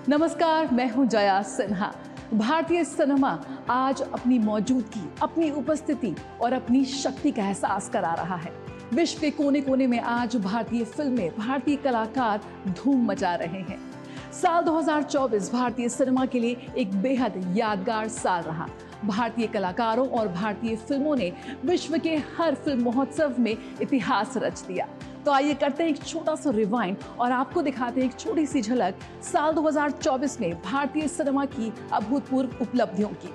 नमस्कार, मैं हूं जया सिन्हा। भारतीय सिनेमा आज अपनी मौजूदगी, अपनी उपस्थिति और अपनी शक्ति का एहसास करा रहा है। विश्व के कोने कोने में आज भारतीय फिल्में, भारतीय कलाकार धूम मचा रहे हैं। साल 2024 भारतीय सिनेमा के लिए एक बेहद यादगार साल रहा। भारतीय कलाकारों और भारतीय फिल्मों ने विश्व के हर फिल्म महोत्सव में इतिहास रच दिया। तो आइए करते हैं एक छोटा सा रिवाइंड और आपको दिखाते हैं एक छोटी सी झलक साल 2024 में भारतीय सिनेमा की अभूतपूर्व उपलब्धियों की।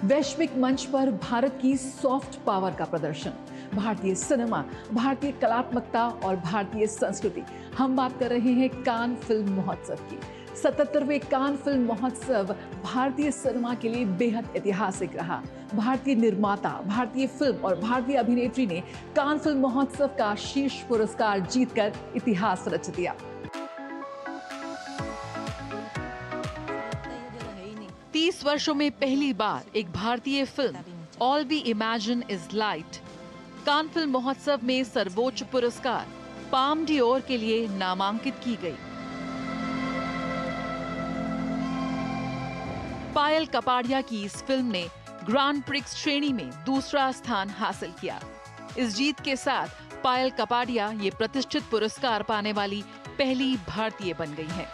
वैश्विक मंच पर भारत की सॉफ्ट पावर का प्रदर्शन, भारतीय सिनेमा, भारतीय कलात्मकता और भारतीय संस्कृति। हम बात कर रहे हैं कान फिल्म महोत्सव की। 77वें कान फिल्म महोत्सव भारतीय सिनेमा के लिए बेहद ऐतिहासिक रहा। भारतीय निर्माता, भारतीय फिल्म और भारतीय अभिनेत्री ने कान फिल्म महोत्सव का शीर्ष पुरस्कार जीतकर इतिहास रच दिया। 30 वर्षों में पहली बार एक भारतीय film all we imagine is light Cannes film महोत्सव में सर्वोच्च पुरस्कार पाम डियोर के लिए नामांकित की गई। पायल कपाड़िया की इस फिल्म ने ग्रांड प्रिक्स श्रेणी में दूसरा स्थान हासिल किया। इस जीत के साथ पायल कपाड़िया ये प्रतिष्ठित पुरस्कार पाने वाली पहली भारतीय बन गई हैं।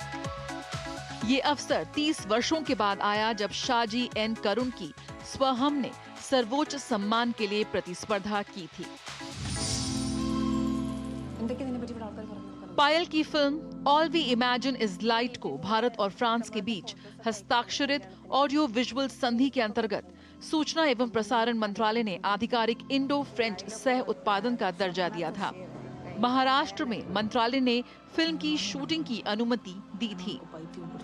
ये अवसर 30 वर्षों के बाद आया जब शाजी एन करुण की स्वहम ने सर्वोच्च सम्मान के लिए प्रतिस्पर्धा की थी। पायल की film all we imagine is light को भारत और फ्रांस के बीच हस्ताक्षरित ऑडियो विजुअल संधि के अंतर्गत सूचना एवं प्रसारण मंत्रालय ने आधिकारिक इंडो फ्रेंच सह उत्पादन का दर्जा दिया था। महाराष्ट्र में मंत्रालय ने फिल्म की शूटिंग की अनुमति दी थी।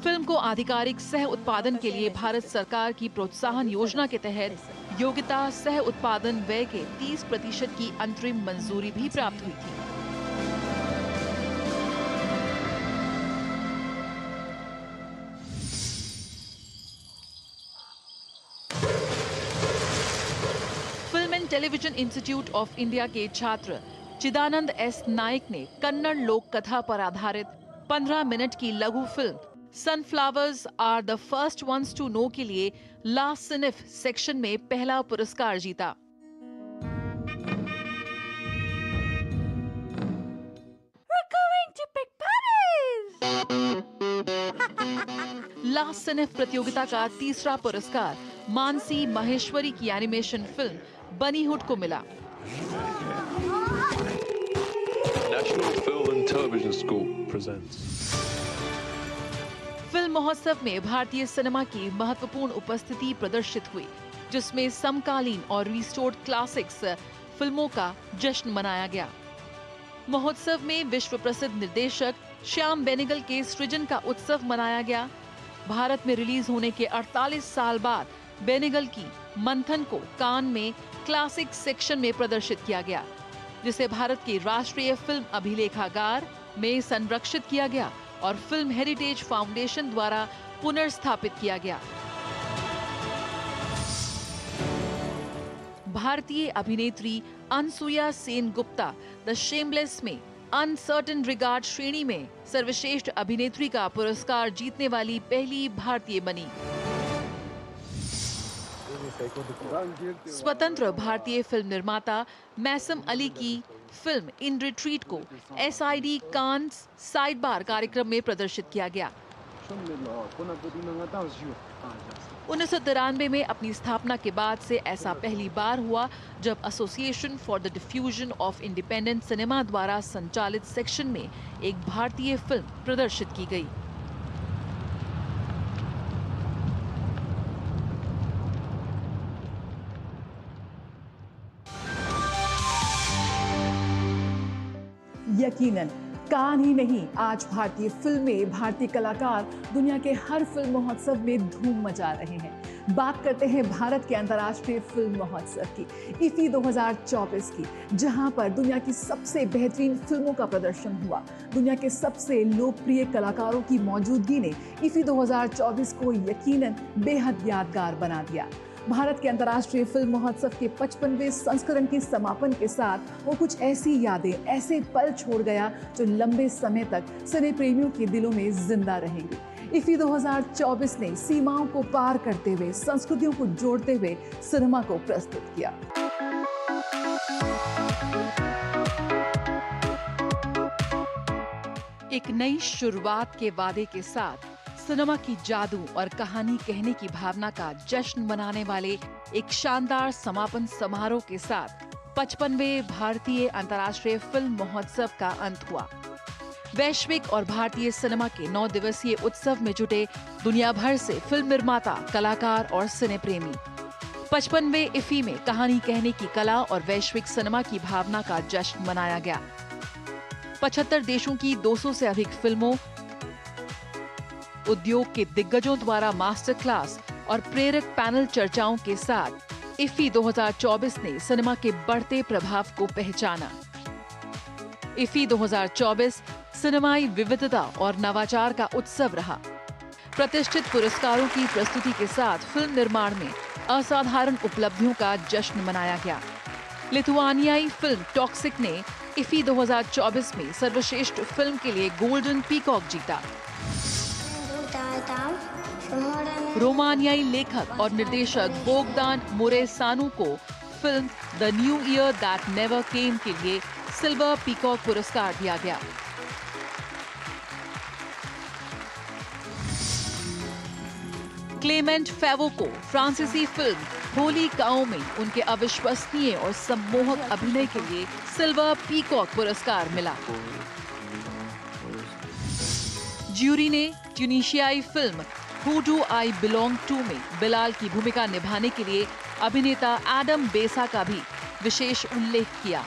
फिल्म को आधिकारिक सह उत्पादन के लिए भारत सरकार की प्रोत्साहन योजना के तहत योग्यता सह उत्पादन व्यय के 30% की अंतरिम मंजूरी भी प्राप्त हुई थी। Film and television institute of India के छात्र चिदानंद एस नाइक ने कन्नड़ लोक कथा पर आधारित 15 मिनट की लघु film sunflowers are the first ones to know के लिए ला सिनिफ सेक्शन में पहला पुरस्कार जीता। ला सिनिफ प्रतियोगिता का तीसरा पुरस्कार मानसी महेश्वरी की एनिमेशन फिल्म बनीहुड को मिला। National Film and Television School presents. Film महोत्सव में भारतीय सिनेमा की महत्वपूर्ण उपस्थिति प्रदर्शित हुई, जिसमें समकालीन और रिस्टोर्ड क्लासिक्स फिल्मों का जश्न मनाया गया। महोत्सव में विश्व प्रसिद्ध निर्देशक श्याम बेनेगल के सृजन का उत्सव मनाया गया। भारत में रिलीज होने के 48 साल बाद बेनेगल की मंथन को कान में क्लासिक सेक्शन में प्रदर्शित किया गया, जिसे भारत के राष्ट्रीय फिल्म अभिलेखागार में संरक्षित किया गया और फिल्म हेरिटेज फाउंडेशन द्वारा पुनर्स्थापित किया गया। भारतीय अभिनेत्री अनसुया सेन गुप्ता द शेमलेस में अनसर्टेन रिगार्ड श्रेणी में सर्वश्रेष्ठ अभिनेत्री का पुरस्कार जीतने वाली पहली भारतीय बनी। स्वतंत्र भारतीय फिल्म निर्माता मैसम अली की फिल्म इन रिट्रीट को SID कान्स साइड बार कार्यक्रम में प्रदर्शित किया गया। 1993 में अपनी स्थापना के बाद से ऐसा पहली बार हुआ जब association for the diffusion of independent cinema द्वारा संचालित सेक्शन में एक भारतीय फिल्म प्रदर्शित की गई। यकीनन कान ही नहीं, आज भारतीय फिल्में, भारतीय कलाकार दुनिया के हर फिल्म महोत्सव में धूम मचा रहे हैं। बात करते हैं भारत के अंतर्राष्ट्रीय फिल्म महोत्सव की, IFFI 2024 की, जहां पर दुनिया की सबसे बेहतरीन फिल्मों का प्रदर्शन हुआ। दुनिया के सबसे लोकप्रिय कलाकारों की मौजूदगी ने IFFI 2024 को यकीनन बेहद यादगार बना दिया। भारत के अंतर्राष्ट्रीय फिल्म महोत्सव के 55वें संस्करण के समापन के साथ वो कुछ ऐसी यादें, ऐसे पल छोड़ गया जो लंबे समय तक सिने प्रेमियों के दिलों में जिंदा रहेंगे। इफ्फी 2024 ने सीमाओं को पार करते हुए, संस्कृतियों को जोड़ते हुए सिनेमा को प्रस्तुत किया। एक नई शुरुआत के वादे के साथ सिनेमा की जादू और कहानी कहने की भावना का जश्न मनाने वाले एक शानदार समापन समारोह के साथ 55वें भारतीय अंतर्राष्ट्रीय फिल्म महोत्सव का अंत हुआ। वैश्विक और भारतीय सिनेमा के 9 दिवसीय उत्सव में जुटे दुनिया भर से फिल्म निर्माता, कलाकार और सिने प्रेमी। 55वें इफ्फी में कहानी कहने की कला और वैश्विक सिनेमा की भावना का जश्न मनाया गया। 75 देशों की 200 से अधिक फिल्मों, उद्योग के दिग्गजों द्वारा मास्टर क्लास और प्रेरक पैनल चर्चाओं के साथ इफ्फी 2024 ने सिनेमा के बढ़ते प्रभाव को पहचाना। इफ्फी 2024 सिनेमाई विविधता और नवाचार का उत्सव रहा। प्रतिष्ठित पुरस्कारों की प्रस्तुति के साथ फिल्म निर्माण में असाधारण उपलब्धियों का जश्न मनाया गया। लिथुआनियाई फिल्म टॉक्सिक ने इफ्फी 2024 में सर्वश्रेष्ठ फिल्म के लिए गोल्डन पीकॉक जीता। रोमानियाई लेखक और निर्देशक बोगदान मोरेसानू को film the new year that never came के लिए सिल्वर पीकॉक पुरस्कार दिया गया। क्लेमेंट फेवो को फ्रांसीसी फिल्म होली काओ में उनके अविश्वसनीय और सम्मोहक अभिनय के लिए सिल्वर पीकॉक पुरस्कार मिला। ज्यूरी ने ट्यूनीशियाई film who do I belong to में बिलाल की भूमिका निभाने के लिए अभिनेता एडम बेसा का भी विशेष उल्लेख किया।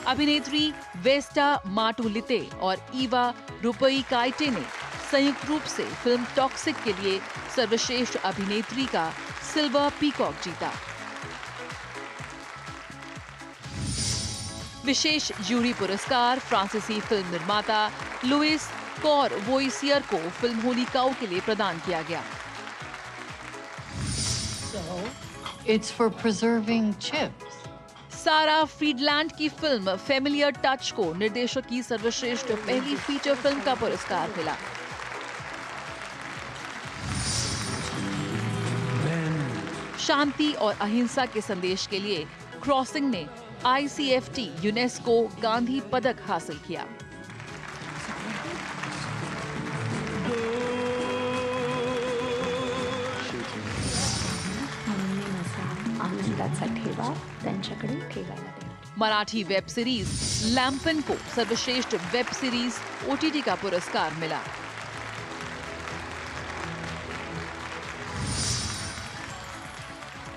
अभिनेत्री वेस्टा माटुलिते और ईवा रुपईकाइटे ने संयुक्त रूप से फिल्म टॉक्सिक के लिए सर्वश्रेष्ठ अभिनेत्री का सिल्वर पीकॉक जीता। विशेष ज्यूरी पुरस्कार फ्रांसीसी फिल्म निर्माता लुइस कॉर वोइसियर को फिल्म होली काओ के लिए प्रदान किया गया। It's for preserving chips. सारा फ्रीडलैंड की फिल्म फेमिलियर टच को निर्देशक की सर्वश्रेष्ठ पहली फीचर फिल्म का पुरस्कार मिला। शांति और अहिंसा के संदेश के लिए क्रॉसिंग ने ICFT यूनेस्को गांधी पदक हासिल किया। आनंदाचा ठेवा त्यांच्याकडे ठेवायला देणार। मराठी वेब सीरीज लैंपन को सर्वश्रेष्ठ वेब सीरीज OTT का पुरस्कार मिला।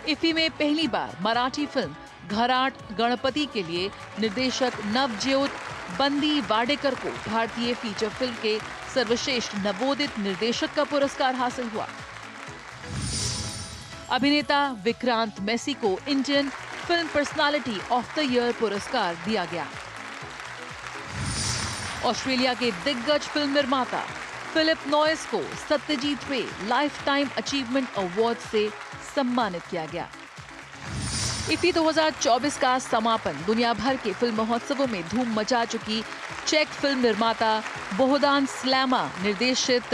इफ्फी में पहली बार मराठी फिल्म घराट गणपति के लिए निर्देशक नवज्योत बंदी वाडेकर को भारतीय फीचर फिल्म के सर्वश्रेष्ठ नवोदित निर्देशक का पुरस्कार हासिल हुआ। अभिनेता विक्रांत मैसी को Indian film personality of the year पुरस्कार दिया गया। ऑस्ट्रेलिया के दिग्गज फिल्म निर्माता फिलिप नॉयस को सत्यजीत रे लाइफ टाइम अचीवमेंट अवार्ड से सम्मानित किया गया। इफ्फी 2024 का समापन दुनिया भर के फिल्म महोत्सवों में धूम मचा चुकी चेक फिल्म निर्माता बोहदान स्लैमा निर्देशित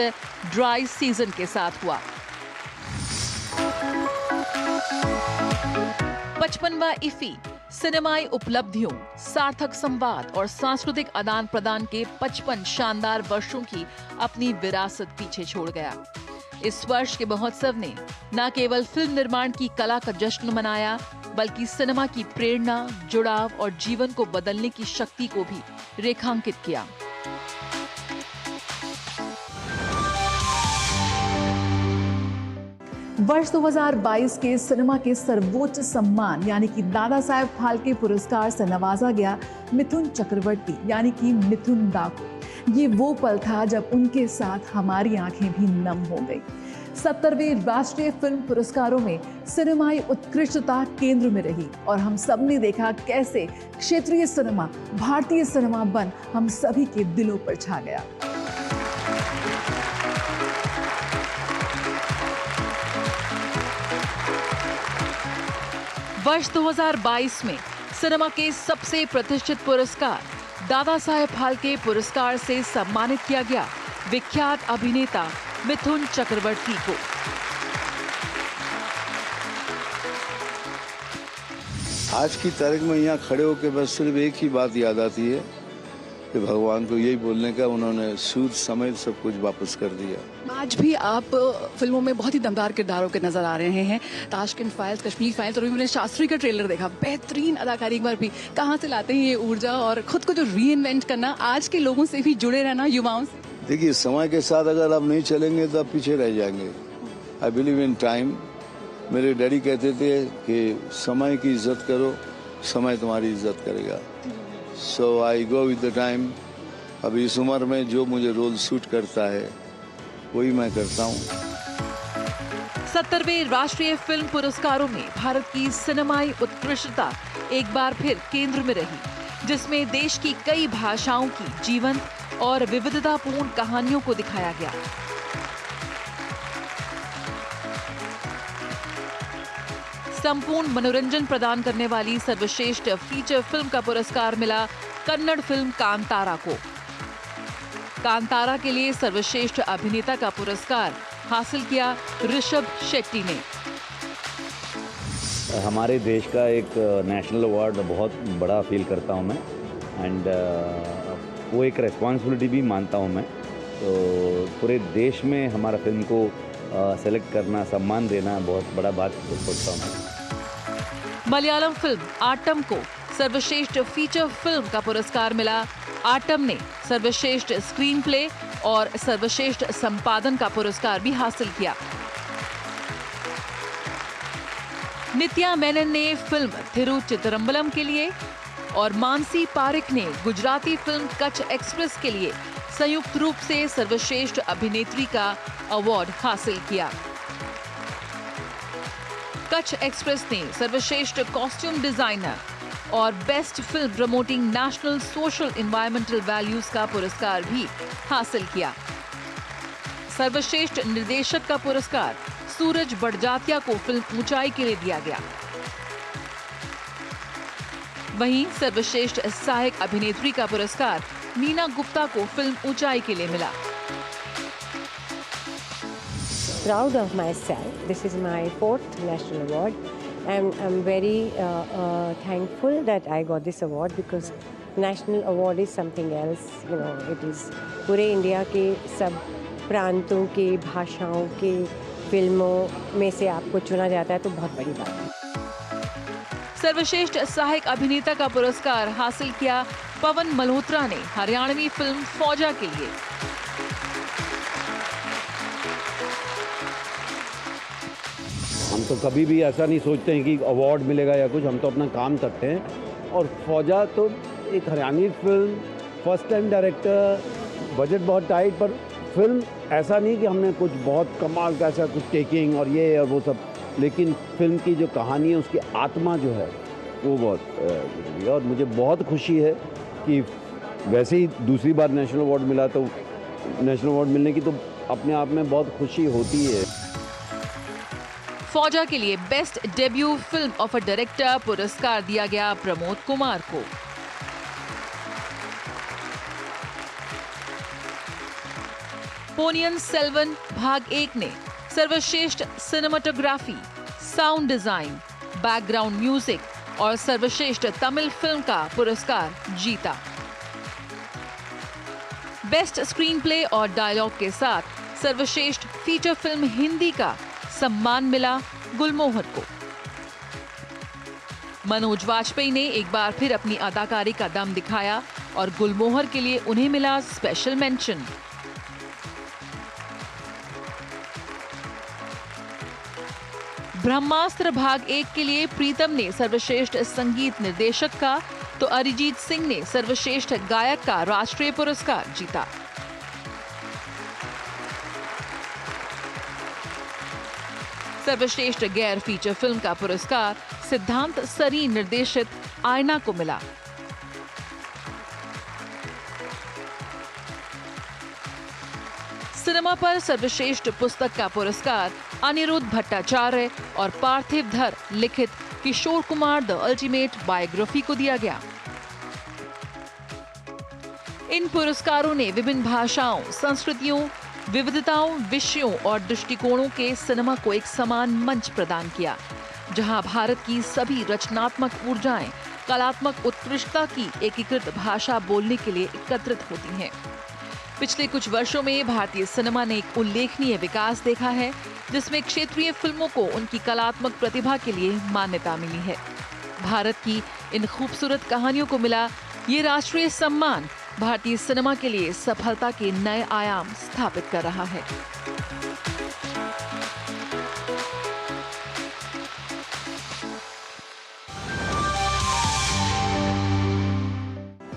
ड्राई सीजन के साथ हुआ। 55वां इफ्फी सिनेमाई उपलब्धियों, सार्थक संवाद और सांस्कृतिक आदान प्रदान के 55 शानदार वर्षों की अपनी विरासत पीछे छोड़ गया। इस वर्ष के महोत्सव ने न केवल फिल्म निर्माण की कला का जश्न मनाया, बल्कि सिनेमा की प्रेरणा, जुड़ाव और जीवन को बदलने की शक्ति को भी रेखांकित किया। वर्ष 2022 के सिनेमा के सर्वोच्च सम्मान यानी कि दादा साहेब फाल्के पुरस्कार से नवाजा गया मिथुन चक्रवर्ती यानी कि मिथुन दा को। ये वो पल था जब उनके साथ हमारी आंखें भी नम हो गई। 70वें राष्ट्रीय फिल्म पुरस्कारों में सिनेमाई उत्कृष्टता केंद्र में रही और हम सब ने देखा कैसे क्षेत्रीय सिनेमा भारतीय सिनेमा बन हम सभी के दिलों पर छा गया। वर्ष 2022 में सिनेमा के सबसे प्रतिष्ठित पुरस्कार दादा साहेब फाल्के पुरस्कार से सम्मानित किया गया विख्यात अभिनेता मिथुन चक्रवर्ती को। आज की तारीख में यहाँ खड़े होकर बस सिर्फ एक ही बात याद आती है कि भगवान को यही बोलने का, उन्होंने सूद समेत सब कुछ वापस कर दिया। आज भी आप फिल्मों में बहुत ही दमदार किरदारों के नजर आ रहे हैं। ताशकंद फाइल्स, कश्मीर फाइल्स और अभी मैंने शास्त्री का ट्रेलर देखा, बेहतरीन अदाकारी। एक बार भी कहाँ से लाते हैं ये ऊर्जा और खुद को जो रीइन्वेंट करना, आज के लोगों से भी जुड़े रहना, युवाओं से? देखिए, समय के साथ अगर आप नहीं चलेंगे तो आप पीछे रह जाएंगे। I believe in time. मेरे डैडी कहते थे कि समय की इज्जत करो, समय तुम्हारी इज्जत करेगा। सो आई गो विद द टाइम। अभी इस उम्र में जो मुझे रोल सूट करता है वही मैं करता हूँ। 70वें राष्ट्रीय फिल्म पुरस्कारों में भारत की सिनेमाई उत्कृष्टता एक बार फिर केंद्र में रही, जिसमें देश की कई भाषाओं की जीवंत और विविधतापूर्ण कहानियों को दिखाया गया। संपूर्ण मनोरंजन प्रदान करने वाली सर्वश्रेष्ठ फीचर फिल्म का पुरस्कार मिला कन्नड़ फिल्म कांतारा को। कांतारा के लिए सर्वश्रेष्ठ अभिनेता का पुरस्कार हासिल किया ऋषभ शेट्टी ने। हमारे देश का एक नेशनल अवार्ड बहुत बड़ा फील करता हूं मैं, एंड वो एक रिस्पॉन्सिबिलिटी भी मानता हूं मैं। तो पूरे देश में हमारा फिल्म को सेलेक्ट करना, सम्मान देना बहुत बड़ा बात सोचता हूं मैं। मलयालम फिल्म आटम को सर्वश्रेष्ठ फीचर फिल्म का पुरस्कार मिला। आटम ने सर्वश्रेष्ठ स्क्रीन प्ले और सर्वश्रेष्ठ संपादन का पुरस्कार भी हासिल किया। नित्या मेनन ने फिल्म थिरुचितरम्बलम के लिए और मानसी पारिक ने गुजराती फिल्म कच्छ एक्सप्रेस के लिए संयुक्त रूप से सर्वश्रेष्ठ अभिनेत्री का अवार्ड हासिल किया। कच्छ एक्सप्रेस ने सर्वश्रेष्ठ कॉस्ट्यूम डिजाइनर और best film promoting national social environmental values का पुरस्कार भी हासिल किया। सर्वश्रेष्ठ निर्देशक का पुरस्कार सूरज बड़जात्या को फिल्म ऊंचाई के लिए दिया गया। वहीं सर्वश्रेष्ठ सहायक अभिनेत्री का पुरस्कार मीना गुप्ता को फिल्म ऊंचाई के लिए मिला। Proud of myself. This is my 4th national award, and I'm very thankful that I got this award, because national award is something else. You know, it is पूरे इंडिया के सब प्रांतों के, भाषाओं के फिल्मों में से आपको चुना जाता है, तो बहुत बड़ी बात है। सर्वश्रेष्ठ सहायक अभिनेता का पुरस्कार हासिल किया पवन मल्होत्रा ने हरियाणवी फिल्म फौजा के लिए। हम तो कभी भी ऐसा नहीं सोचते हैं कि अवार्ड मिलेगा या कुछ, हम तो अपना काम करते हैं। और फौजा तो एक Haryanvi film, first time director, budget बहुत टाइट, पर फिल्म ऐसा नहीं कि हमने कुछ बहुत कमाल का ऐसा कुछ टेकिंग और ये और वो सब, लेकिन फिल्म की जो कहानी है, उसकी आत्मा जो है वो बहुत जरूरी है। और मुझे बहुत खुशी है कि वैसे ही दूसरी बार नेशनल अवार्ड मिला, तो नेशनल अवार्ड मिलने की तो अपने आप में बहुत खुशी होती है। फौजा के लिए best debut film of a director पुरस्कार दिया गया प्रमोद कुमार को। पोनियन सेल्वन भाग 1 ने सर्वश्रेष्ठ cinematography, sound design, background music और सर्वश्रेष्ठ तमिल फिल्म का पुरस्कार जीता। बेस्ट स्क्रीन प्ले और डायलॉग के साथ सर्वश्रेष्ठ फीचर फिल्म हिंदी का सम्मान मिला गुलमोहर को। मनोज वाजपेयी ने एक बार फिर अपनी अदाकारी का दम दिखाया और गुलमोहर के लिए उन्हें मिला स्पेशल मेंशन। ब्रह्मास्त्र भाग 1 के लिए प्रीतम ने सर्वश्रेष्ठ संगीत निर्देशक का, तो अरिजीत सिंह ने सर्वश्रेष्ठ गायक का राष्ट्रीय पुरस्कार जीता। सर्वश्रेष्ठ गैर फीचर फिल्म का पुरस्कार सिद्धांत सरी निर्देशित आईना को मिला। सिनेमा पर सर्वश्रेष्ठ पुस्तक का पुरस्कार अनिरुद्ध भट्टाचार्य और पार्थिव धर लिखित Kishore Kumar the ultimate biography को दिया गया। इन पुरस्कारों ने विभिन्न भाषाओं, संस्कृतियों, विविधताओं, विषयों और दृष्टिकोणों के सिनेमा को एक समान मंच प्रदान किया, जहां भारत की सभी रचनात्मक ऊर्जाएं कलात्मक उत्कृष्टता की एकीकृत भाषा बोलने के लिए एकत्रित होती हैं। पिछले कुछ वर्षों में भारतीय सिनेमा ने एक उल्लेखनीय विकास देखा है, जिसमें क्षेत्रीय फिल्मों को उनकी कलात्मक प्रतिभा के लिए मान्यता मिली है। भारत की इन खूबसूरत कहानियों को मिला ये राष्ट्रीय सम्मान भारतीय सिनेमा के लिए सफलता के नए आयाम स्थापित कर रहा है।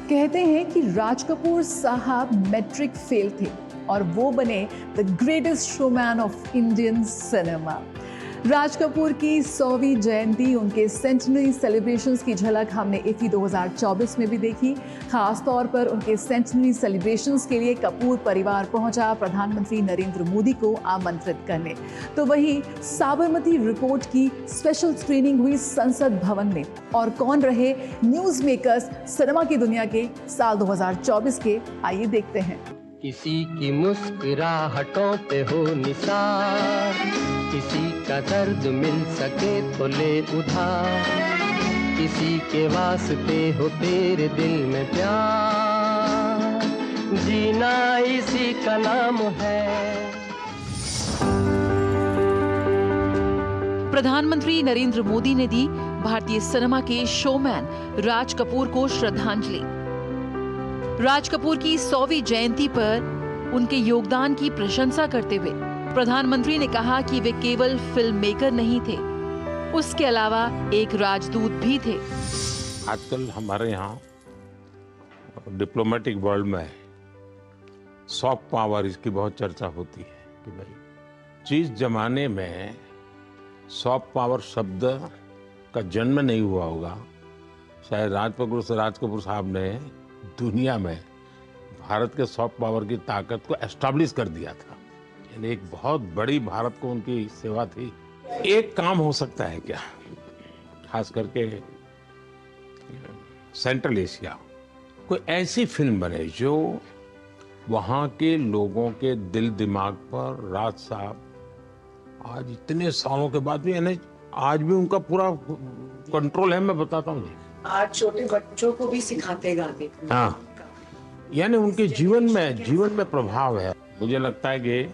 कहते हैं कि राज कपूर साहब मैट्रिक फेल थे और वो बने the greatest showman of Indian cinema. Raj Kapoor की 100वीं जयंती, उनके सेंचुरी सेलिब्रेशंस की झलक हमने इफ्फी 2024 में भी देखी। खास तौर पर उनके सेंचुरी सेलिब्रेशंस के लिए कपूर परिवार पहुंचा प्रधानमंत्री नरेंद्र मोदी को आमंत्रित करने। तो वहीं साबरमती रिपोर्ट की स्पेशल स्क्रीनिंग हुई संसद भवन में। और कौन रहे न्यूज मेकर्स सिनेमा की दुनिया के साल 2024 के, आइए देखते हैं। किसी की मुस्कुराहटों पे हो निसार, किसी का दर्द मिल सके तो ले उधार, किसी के वास्ते हो तेरे दिल में प्यार, जीना इसी का नाम है। प्रधानमंत्री नरेंद्र मोदी ने दी भारतीय सिनेमा के शोमैन राज कपूर को श्रद्धांजलि। राज कपूर की 100वीं जयंती पर उनके योगदान की प्रशंसा करते हुए प्रधानमंत्री ने कहा कि वे केवल फिल्म मेकर नहीं थे, उसके अलावा एक राजदूत भी थे। आजकल हमारे यहाँ डिप्लोमेटिक वर्ल्ड में सॉफ्ट पावर इसकी बहुत चर्चा होती है कि भाई जिस जमाने में सॉफ्ट पावर शब्द का जन्म नहीं हुआ होगा, शायद राज कपूर साहब ने दुनिया में भारत के सॉफ्ट पावर की ताकत को एस्टैब्लिश कर दिया था। यानी एक बहुत बड़ी भारत को उनकी सेवा थी। एक काम हो सकता है क्या, खास करके सेंट्रल एशिया, कोई ऐसी फिल्म बने जो वहाँ के लोगों के दिल दिमाग पर राज साहब आज इतने सालों के बाद भी, यानी आज भी उनका पूरा कंट्रोल है। मैं बताता हूँ जी, आज छोटे बच्चों को भी सिखाते गाते। हाँ, यानी उनके जीवन में प्रभाव है। मुझे लगता है कि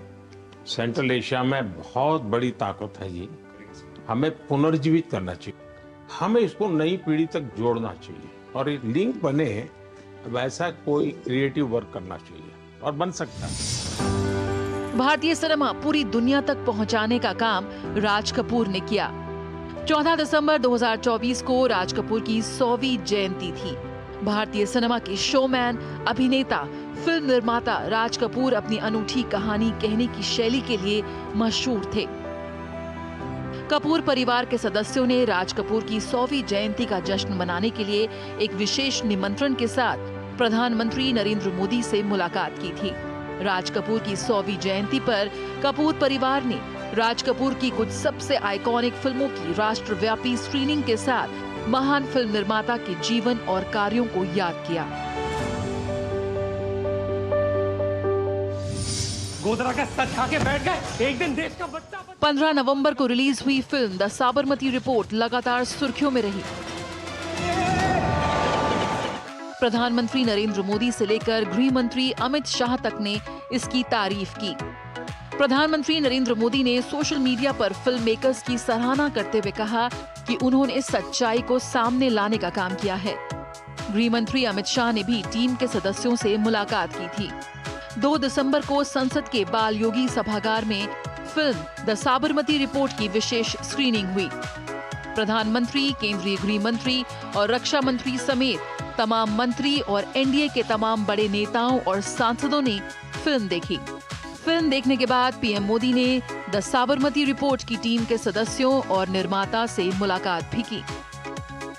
सेंट्रल एशिया में बहुत बड़ी ताकत है जी। हमें पुनर्जीवित करना चाहिए, हमें इसको नई पीढ़ी तक जोड़ना चाहिए और एक लिंक बने, वैसा कोई क्रिएटिव वर्क करना चाहिए और बन सकता है। भारतीय सिनेमा पूरी दुनिया तक पहुंचाने का काम राज कपूर ने किया। 14 दिसंबर 2024 को राज कपूर की 100वीं जयंती थी। भारतीय सिनेमा के शोमैन, अभिनेता, फिल्म निर्माता राज कपूर अपनी अनूठी कहानी कहने की शैली के लिए मशहूर थे। कपूर परिवार के सदस्यों ने राज कपूर की 100वीं जयंती का जश्न मनाने के लिए एक विशेष निमंत्रण के साथ प्रधानमंत्री नरेंद्र मोदी से मुलाकात की थी। राज कपूर की 100वीं जयंती पर कपूर परिवार ने राज कपूर की कुछ सबसे आइकॉनिक फिल्मों की राष्ट्रव्यापी स्क्रीनिंग के साथ महान फिल्म निर्माता के जीवन और कार्यों को याद किया। गोदरा का सच खा के बैठ गए, एक दिन देश का बच्चा। 15 नवंबर को रिलीज हुई फिल्म द साबरमती रिपोर्ट लगातार सुर्खियों में रही। प्रधानमंत्री नरेंद्र मोदी से लेकर गृह मंत्री अमित शाह तक ने इसकी तारीफ की। प्रधानमंत्री नरेंद्र मोदी ने सोशल मीडिया पर फिल्म मेकर्स की सराहना करते हुए कहा कि उन्होंने सच्चाई को सामने लाने का काम किया है। गृह मंत्री अमित शाह ने भी टीम के सदस्यों से मुलाकात की थी। 2 दिसंबर को संसद के बाल योगी सभागार में फिल्म द साबरमती रिपोर्ट की विशेष स्क्रीनिंग हुई। प्रधानमंत्री, केंद्रीय गृह मंत्री और रक्षा मंत्री समेत तमाम मंत्री और एनडीए के तमाम बड़े नेताओं और सांसदों ने फिल्म देखी। फिल्म देखने के बाद पीएम मोदी ने द साबरमती रिपोर्ट की टीम के सदस्यों और निर्माता से मुलाकात भी की।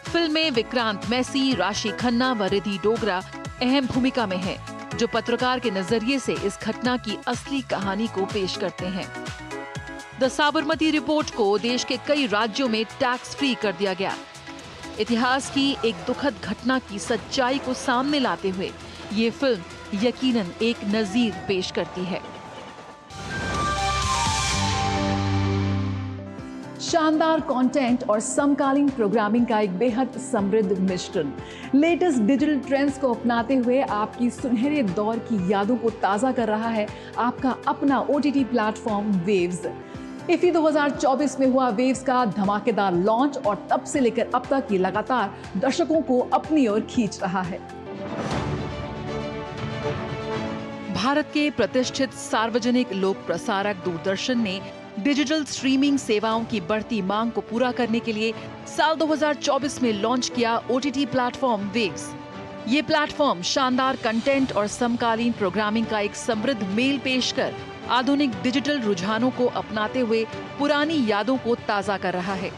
फिल्म में विक्रांत मैसी, राशि खन्ना व रिद्धि डोगरा अहम भूमिका में हैं, जो पत्रकार के नजरिए से इस घटना की असली कहानी को पेश करते हैं। द साबरमती रिपोर्ट को देश के कई राज्यों में टैक्स फ्री कर दिया गया। इतिहास की एक दुखद घटना की सच्चाई को सामने लाते हुए ये फिल्म यकीनन एक नजीर पेश करती है। शानदार कंटेंट और समकालीन प्रोग्रामिंग का एक बेहद समृद्ध मिश्रण लेटेस्ट डिजिटल ट्रेंड्स को अपनाते हुए आपकी सुनहरे दौर की यादों को ताज़ा कर रहा है आपका अपना OTT प्लेटफॉर्म वेव्स। इफी 2024 में हुआ वेव्स का धमाकेदार लॉन्च और तब से लेकर अब तक ये लगातार दर्शकों को अपनी ओर खींच रहा है। भारत के प्रतिष्ठित सार्वजनिक लोक प्रसारक दूरदर्शन ने डिजिटल स्ट्रीमिंग सेवाओं की बढ़ती मांग को पूरा करने के लिए साल 2024 में लॉन्च किया OTT प्लेटफॉर्म वेव्स। ये प्लेटफॉर्म शानदार कंटेंट और समकालीन प्रोग्रामिंग का एक समृद्ध मेल पेश कर आधुनिक डिजिटल रुझानों को अपनाते हुए पुरानी यादों को ताज़ा कर रहा है।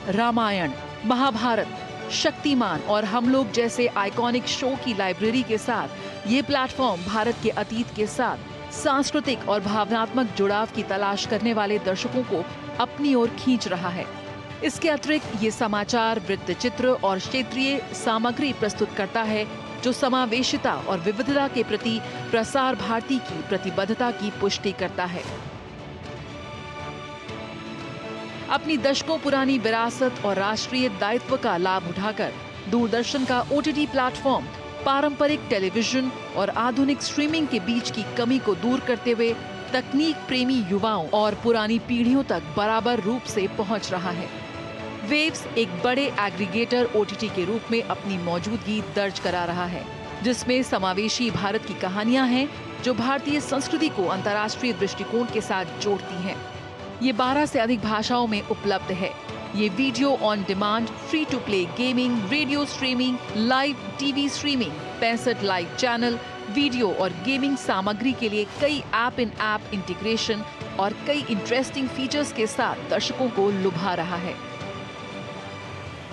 रामायण, महाभारत, शक्तिमान और हम लोग जैसे आइकॉनिक शो की लाइब्रेरी के साथ ये प्लेटफॉर्म भारत के अतीत के साथ सांस्कृतिक और भावनात्मक जुड़ाव की तलाश करने वाले दर्शकों को अपनी ओर खींच रहा है। इसके अतिरिक्त ये समाचार, वृत्तचित्र और क्षेत्रीय सामग्री प्रस्तुत करता है जो समावेशिता और विविधता के प्रति प्रसार भारती की प्रतिबद्धता की पुष्टि करता है। अपनी दशकों पुरानी विरासत और राष्ट्रीय दायित्व का लाभ उठाकर दूरदर्शन का OTT प्लेटफॉर्म पारंपरिक टेलीविजन और आधुनिक स्ट्रीमिंग के बीच की कमी को दूर करते हुए तकनीक प्रेमी युवाओं और पुरानी पीढ़ियों तक बराबर रूप से पहुंच रहा है। वेव्स एक बड़े एग्रीगेटर OTT के रूप में अपनी मौजूदगी दर्ज करा रहा है, जिसमें समावेशी भारत की कहानियां हैं जो भारतीय संस्कृति को अंतर्राष्ट्रीय दृष्टिकोण के साथ जोड़ती हैं। ये 12 से अधिक भाषाओं में उपलब्ध है। ये video on demand, free to play gaming, radio streaming, live TV streaming, 65 live channel, video और गेमिंग सामग्री के लिए कई ऐप इन ऐप इंटीग्रेशन और कई इंटरेस्टिंग फीचर्स के साथ दर्शकों को लुभा रहा है।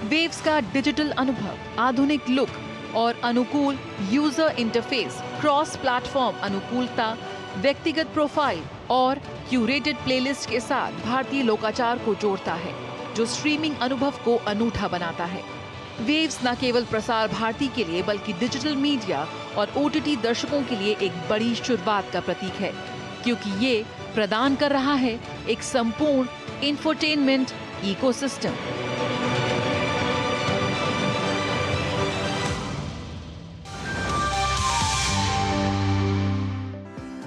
वेव्स का डिजिटल अनुभव, आधुनिक लुक और अनुकूल यूजर इंटरफेस, क्रॉस प्लेटफॉर्म अनुकूलता, व्यक्तिगत प्रोफाइल और क्यूरेटेड प्लेलिस्ट के साथ भारतीय लोकाचार को जोड़ता है, जो स्ट्रीमिंग अनुभव को अनूठा बनाता है। वेव्स न केवल प्रसार भारती के लिए बल्कि डिजिटल मीडिया और OTT दर्शकों के लिए एक बड़ी शुरुआत का प्रतीक है, क्योंकि ये प्रदान कर रहा है एक संपूर्ण इंफोटेनमेंट इकोसिस्टम।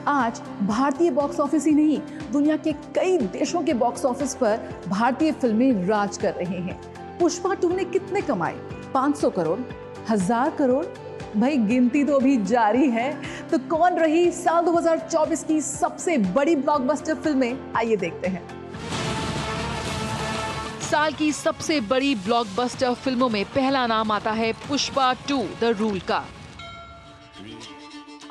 आज भारतीय बॉक्स ऑफिस ही नहीं, दुनिया के कई देशों के बॉक्स ऑफिस पर भारतीय फिल्में राज कर रहे हैं। पुष्पा 2 ने कितने कमाए? 500 करोड़, 1000 करोड़? भाई गिनती तो अभी जारी है। तो कौन रही साल 2024 की सबसे बड़ी ब्लॉकबस्टर फिल्में? आइए देखते हैं। साल की सबसे बड़ी ब्लॉकबस्टर फिल्मों में पहला नाम आता है पुष्पा 2 द रूल का।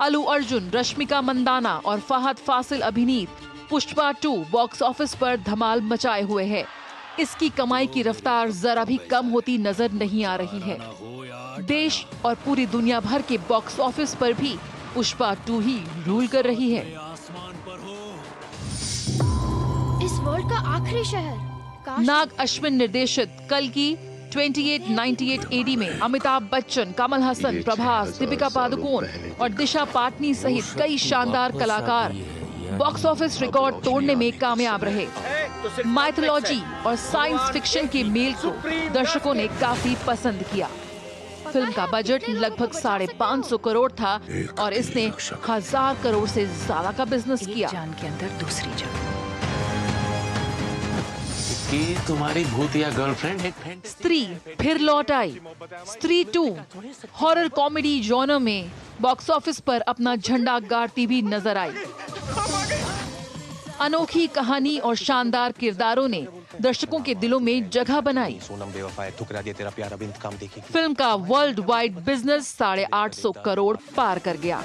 अल्लू अर्जुन, रश्मिका मंदाना और फहद फासिल अभिनीत पुष्पा 2 बॉक्स ऑफिस पर धमाल मचाए हुए है। इसकी कमाई की रफ्तार जरा भी कम होती नजर नहीं आ रही है। देश और पूरी दुनिया भर के बॉक्स ऑफिस पर भी पुष्पा 2 ही रूल कर रही है। इस वर्ल्ड का आखिरी शहर नाग अश्विन निर्देशित कल की 2898 AD में अमिताभ बच्चन, कमल हसन, प्रभास, दीपिका पादुकोण और दिशा पाटनी सहित कई शानदार कलाकार बॉक्स ऑफिस रिकॉर्ड तोड़ने में कामयाब रहे। माइथोलॉजी और साइंस फिक्शन के मेल को दर्शकों ने काफी पसंद किया। फिल्म का बजट लगभग 550 करोड़ था और इसने 1000 करोड़ से ज्यादा का बिजनेस किया। जान के अंदर दूसरी जगह कि तुम्हारी भूतिया गर्लफ्रेंड स्त्री फिर लौट आई। स्त्री 2 हॉरर कॉमेडी जॉनर में बॉक्स ऑफिस पर अपना झंडा गाड़ती भी नजर आई। अनोखी कहानी और शानदार किरदारों ने दर्शकों के दिलों में जगह बनाई। फिल्म का वर्ल्ड वाइड बिजनेस 850 करोड़ पार कर गया।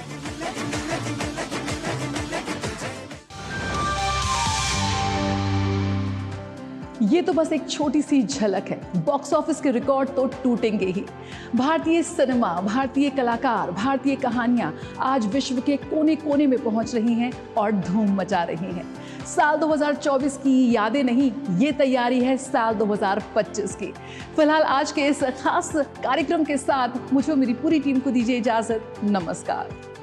ये तो बस एक छोटी सी झलक है। बॉक्स ऑफिस के रिकॉर्ड तो टूटेंगे ही। भारतीय सिनेमा, भारतीय कलाकार, भारतीय कहानियां आज विश्व के कोने कोने में पहुंच रही हैं और धूम मचा रही हैं। साल 2024 की यादें नहीं, ये तैयारी है साल 2025 की। फिलहाल आज के इस खास कार्यक्रम के साथ मुझे मेरी पूरी टीम को दीजिए इजाजत। नमस्कार।